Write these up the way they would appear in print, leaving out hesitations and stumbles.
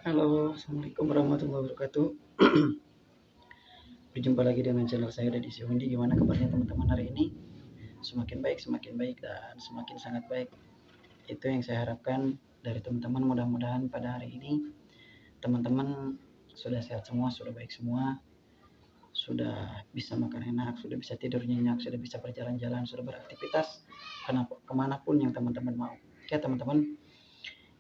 Halo, Assalamualaikum warahmatullahi wabarakatuh. Berjumpa lagi dengan channel saya Deddy Sihondi. Gimana kabarnya teman-teman hari ini? Semakin baik, dan semakin sangat baik. Itu yang saya harapkan dari teman-teman. Mudah-mudahan pada hari ini teman-teman sudah sehat semua, sudah baik semua, sudah bisa makan enak, sudah bisa tidur nyenyak, sudah bisa berjalan-jalan, sudah beraktivitas kemanapun yang teman-teman mau. Oke teman-teman,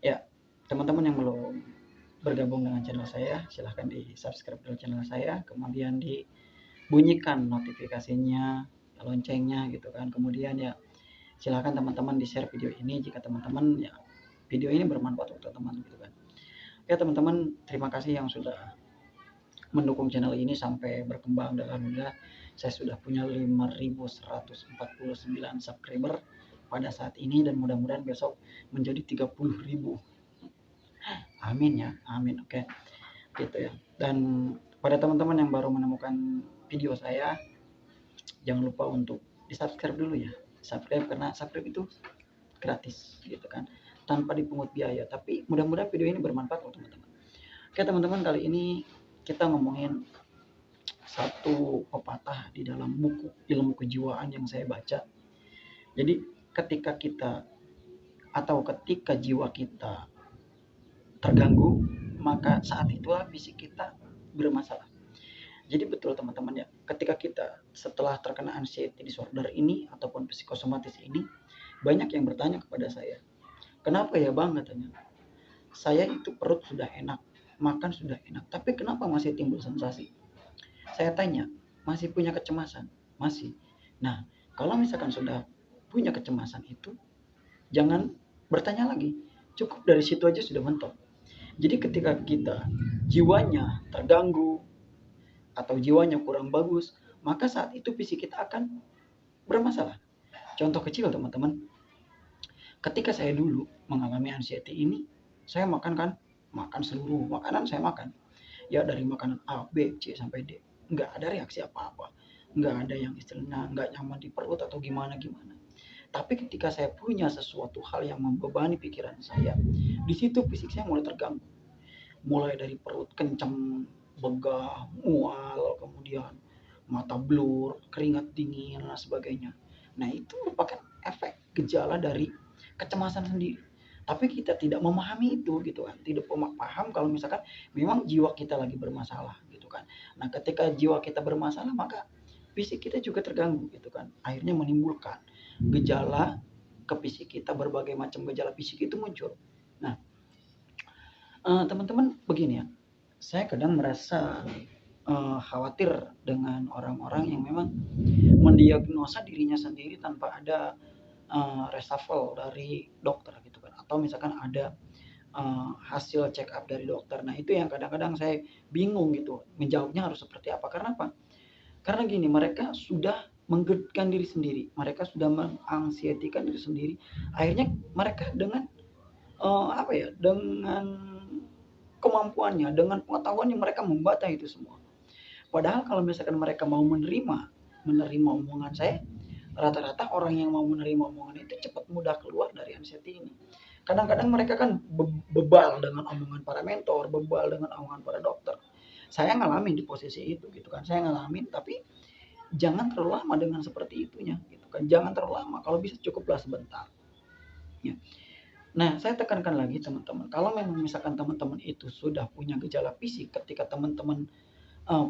ya teman-teman yang belum bergabung dengan channel saya, silahkan di subscribe dulu channel saya, kemudian dibunyikan notifikasinya, loncengnya gitu kan. Kemudian ya silahkan teman-teman di share video ini jika teman-teman ya video ini bermanfaat untuk teman gitu kan. Oke teman-teman, terima kasih yang sudah mendukung channel ini sampai berkembang, dan alhamdulillah saya sudah punya 5.149 subscriber pada saat ini, dan mudah-mudahan besok menjadi 30.000. Amin ya, amin. Oke, gitu ya. Dan pada teman-teman yang baru menemukan video saya, jangan lupa untuk di subscribe dulu ya. Subscribe, karena subscribe itu gratis gitu kan, tanpa dipungut biaya. Tapi mudah-mudahan video ini bermanfaat untuk teman-teman. Oke teman-teman, kali ini kita ngomongin satu pepatah di dalam buku ilmu kejiwaan yang saya baca. Jadi ketika jiwa kita terganggu, maka saat itulah fisik kita bermasalah. Jadi betul teman-teman ya, ketika kita setelah terkena anxiety disorder ini ataupun psikosomatis ini, banyak yang bertanya kepada saya, kenapa ya bang, katanya, saya itu perut sudah enak, makan sudah enak, tapi kenapa masih timbul sensasi? Saya tanya, masih punya kecemasan? Masih. Nah, kalau misalkan sudah punya kecemasan itu, jangan bertanya lagi, cukup dari situ aja sudah mentok. Jadi ketika kita jiwanya terganggu atau jiwanya kurang bagus, maka saat itu fisik kita akan bermasalah. Contoh kecil teman-teman, ketika saya dulu mengalami anxiety ini, saya makan seluruh makanan, saya makan. Ya dari makanan A, B, C sampai D. Nggak ada reaksi apa-apa. Nggak ada yang istilahnya nggak nyaman di perut atau gimana-gimana. Tapi ketika saya punya sesuatu hal yang membebani pikiran saya, di situ fisik saya mulai terganggu. Mulai dari perut kencang, begah, mual, kemudian mata blur, keringat dingin, dan sebagainya. Nah, itu merupakan efek gejala dari kecemasan sendiri. Tapi kita tidak memahami itu gitu kan, tidak paham kalau misalkan memang jiwa kita lagi bermasalah gitu kan. Nah, ketika jiwa kita bermasalah, maka fisik kita juga terganggu gitu kan. Akhirnya menimbulkan gejala ke fisik kita, berbagai macam gejala fisik itu muncul. Nah, teman-teman begini ya, saya kadang merasa khawatir dengan orang-orang yang memang mendiagnosa dirinya sendiri tanpa ada reshuffle dari dokter gitu kan, atau misalkan ada hasil check up dari dokter. Nah itu yang kadang-kadang saya bingung gitu, menjawabnya harus seperti apa. Karena apa? Karena gini, mereka sudah menggedkan diri sendiri, mereka sudah menganksietikan diri sendiri, akhirnya mereka dengan dengan kemampuannya, dengan pengetahuannya, mereka membantah itu semua. Padahal kalau misalkan mereka mau menerima omongan saya, rata-rata orang yang mau menerima omongan itu cepat mudah keluar dari anxiety ini. Kadang-kadang mereka kan bebal dengan omongan para mentor, bebal dengan omongan para dokter. Saya ngalamin di posisi itu gitu kan. Saya ngalamin, tapi jangan terlalu lama dengan seperti itunya gitu kan. Jangan terlalu lama, kalau bisa cukuplah sebentar. Ya. Nah, saya tekankan lagi teman-teman, kalau memang misalkan teman-teman itu sudah punya gejala fisik, ketika teman-teman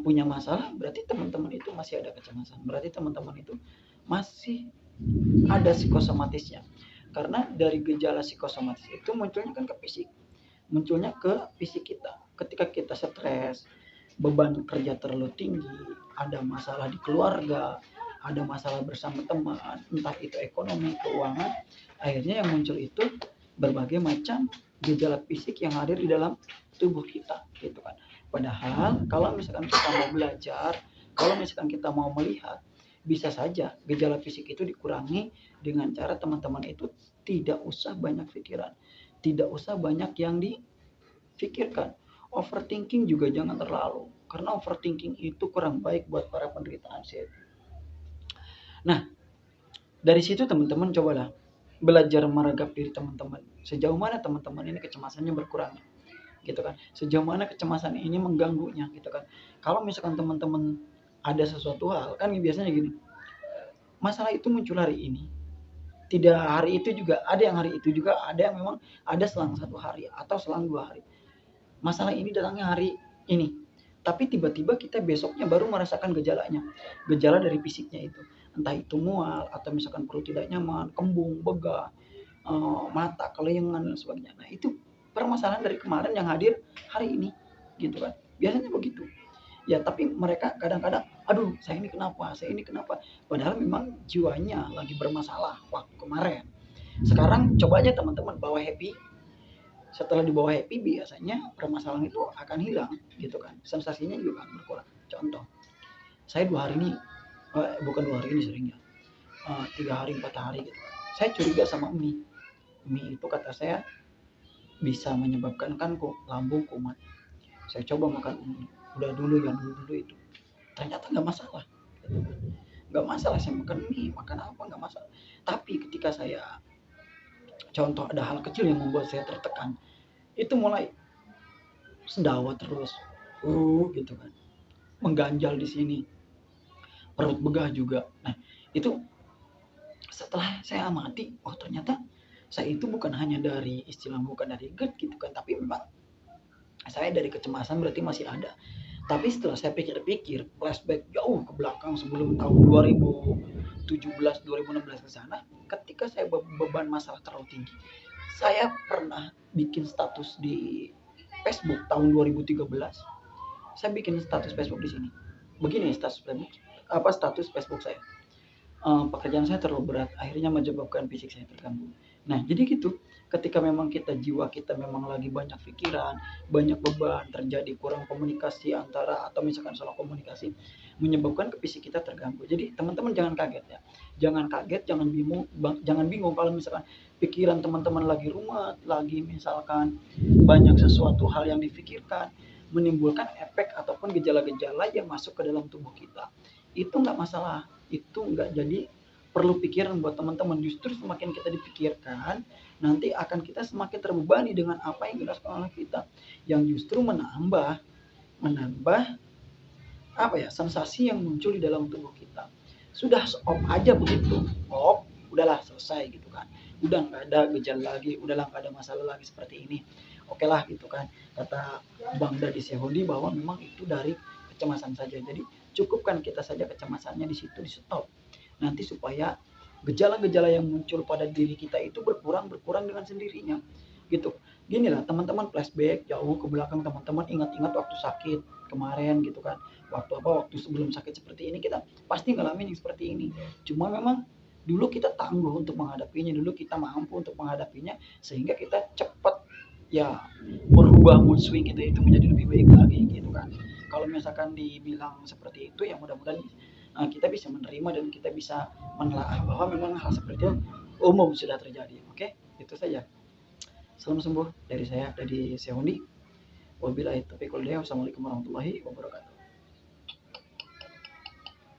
punya masalah, berarti teman-teman itu masih ada kecemasan, berarti teman-teman itu masih ada psikosomatisnya. Karena dari gejala psikosomatis itu munculnya kan ke fisik, munculnya ke fisik kita. Ketika kita stres, beban kerja terlalu tinggi, ada masalah di keluarga, ada masalah bersama teman, entah itu ekonomi, keuangan, akhirnya yang muncul itu berbagai macam gejala fisik yang hadir di dalam tubuh kita gitu kan. Padahal kalau misalkan kita mau belajar, kalau misalkan kita mau melihat, bisa saja gejala fisik itu dikurangi dengan cara teman-teman itu tidak usah banyak pikiran, tidak usah banyak yang dipikirkan. Overthinking juga jangan terlalu, karena overthinking itu kurang baik buat para penderita anxiety. Nah, dari situ teman-teman cobalah belajar meregap diri teman-teman. Sejauh mana teman-teman ini kecemasannya berkurang. gitu kan. Sejauh mana kecemasan ini mengganggunya gitu kan. Kalau misalkan teman-teman ada sesuatu hal kan biasanya gini, masalah itu muncul hari ini, tidak hari itu juga ada yang hari itu juga ada yang memang ada selang 1 hari atau selang 2 hari. Masalah ini datangnya hari ini, tapi tiba-tiba kita besoknya baru merasakan gejalanya, gejala dari fisiknya itu, entah itu mual atau misalkan perut tidak nyaman, kembung, begah, mata, kelayangan dan sebagainya. Nah itu permasalahan dari kemarin yang hadir hari ini, gitu kan? Biasanya begitu. Ya tapi mereka kadang-kadang, aduh saya ini kenapa, padahal memang jiwanya lagi bermasalah waktu kemarin. Sekarang coba aja teman-teman bawa happy, setelah dibawa happy biasanya permasalahan itu akan hilang gitu kan, sensasinya juga akan berkurang. Contoh, saya 2 hari ini, bukan 2 hari ini seringnya, 3 hari 4 hari gitu kan, saya curiga sama mie itu kata saya bisa menyebabkan kan lambung kumat. Saya coba makan mie, udah dulu yang dulu itu ternyata nggak masalah gitu kan. Nggak masalah saya makan mie, makan apa nggak masalah. Tapi ketika saya contoh ada hal kecil yang membuat saya tertekan, itu mulai sendawa terus, gitu kan, mengganjal di sini, perut begah juga. Nah itu setelah saya amati, oh ternyata saya itu bukan hanya dari istilah, bukan dari GERD gitu kan, tapi memang saya dari kecemasan berarti masih ada. Tapi setelah saya pikir-pikir, flashback jauh ke belakang sebelum tahun 2017, 2016 ke sana, ketika saya beban masalah terlalu tinggi, saya pernah bikin status di Facebook tahun 2013. Saya bikin status Facebook di sini. Begini status Facebook saya. Pekerjaan saya terlalu berat, akhirnya menyebabkan fisik saya terganggu. Nah, jadi gitu, ketika memang jiwa kita memang lagi banyak pikiran, banyak beban, terjadi kurang komunikasi antara atau misalkan salah komunikasi, menyebabkan ke fisik kita terganggu. Jadi teman-teman jangan kaget ya, jangan kaget, jangan bingung kalau misalkan pikiran teman-teman lagi rumet, lagi misalkan banyak sesuatu hal yang difikirkan, menimbulkan efek ataupun gejala-gejala yang masuk ke dalam tubuh kita. Itu nggak masalah, itu nggak jadi perlu pikiran buat teman-teman. Justru semakin kita dipikirkan, nanti akan kita semakin terbebani dengan apa yang dirasakan oleh kita, yang justru menambah apa ya, sensasi yang muncul di dalam tubuh kita. Sudah off aja begitu, off, udahlah selesai gitu kan, udah nggak ada gejala lagi, udahlah nggak ada masalah lagi seperti ini, oke lah gitu kan, kata Bang Dadi Sehodi bahwa memang itu dari kecemasan saja. Jadi cukupkan kita saja kecemasannya di situ, di stop, nanti supaya gejala-gejala yang muncul pada diri kita itu berkurang dengan sendirinya gitu. Gini lah teman-teman, flashback jauh ke belakang, teman-teman ingat-ingat waktu sakit kemarin gitu kan, waktu sebelum sakit seperti ini kita pasti ngalamin yang seperti ini. Cuma memang dulu kita tangguh untuk menghadapinya, dulu kita mampu untuk menghadapinya, sehingga kita cepat ya merubah mood swing kita itu menjadi lebih baik lagi gitu kan. Kalau misalkan dibilang seperti itu ya mudah-mudahan kita bisa menerima dan kita bisa menelaah bahwa memang hal seperti itu umum sudah terjadi. Oke, itu saja. Salam sembuh dari saya, dari Sehondi. Wabillahi taufiq wal hidayah. Wassalamualaikum warahmatullahi wabarakatuh.